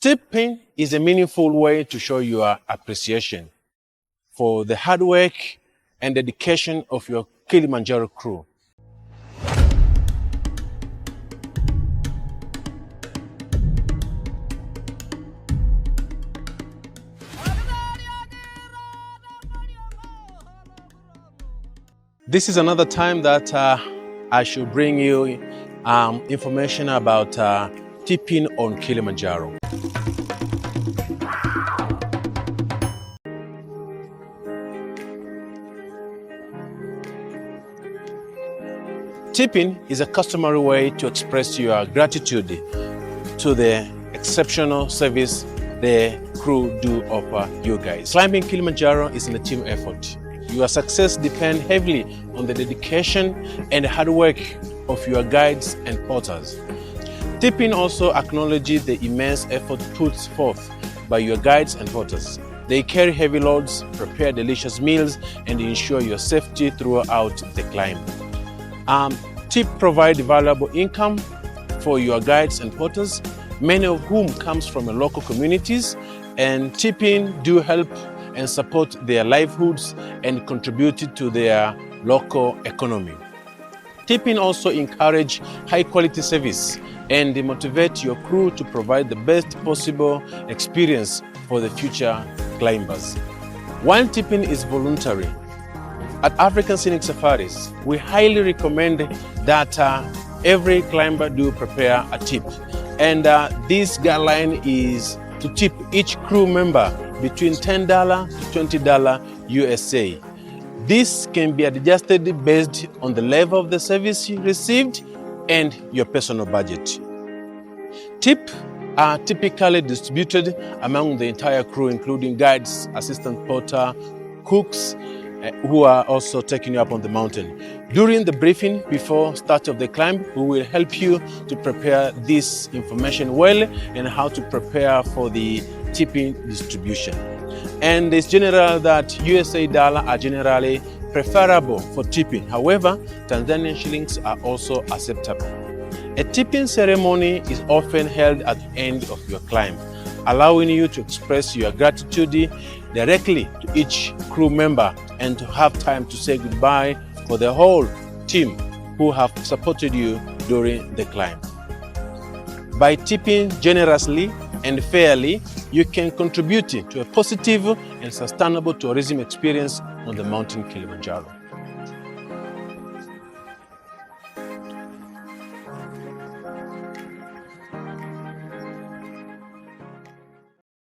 Tipping is a meaningful way to show your appreciation for the hard work and dedication of your Kilimanjaro crew. This is another time that I should bring you information about tipping on Kilimanjaro. Tipping is a customary way to express your gratitude to the exceptional service the crew do offer you guys. Climbing Kilimanjaro is a team effort. Your success depends heavily on the dedication and hard work of your guides and porters. Tipping also acknowledges the immense effort put forth by your guides and porters. They carry heavy loads, prepare delicious meals, and ensure your safety throughout the climb. Tip provide valuable income for your guides and porters, many of whom comes from local communities, and tipping do help and support their livelihoods and contribute to their local economy. Tipping also encourage high quality service and motivate your crew to provide the best possible experience for the future climbers. While tipping is voluntary, at African Scenic Safaris, we highly recommend that every climber do prepare a tip. And this guideline is to tip each crew member between $10 to $20 USA. This can be adjusted based on the level of the service you received and your personal budget. Tips are typically distributed among the entire crew, including guides, assistant porter, cooks, who are also taking you up on the mountain. During the briefing before start of the climb, we will help you to prepare this information well and how to prepare for the tipping distribution. And it's general that USA dollar are generally preferable for tipping. However, Tanzanian shillings are also acceptable. A tipping ceremony is often held at the end of your climb, allowing you to express your gratitude directly to each crew member and to have time to say goodbye for the whole team who have supported you during the climb. By tipping generously and fairly, you can contribute to a positive and sustainable tourism experience on the mountain Kilimanjaro.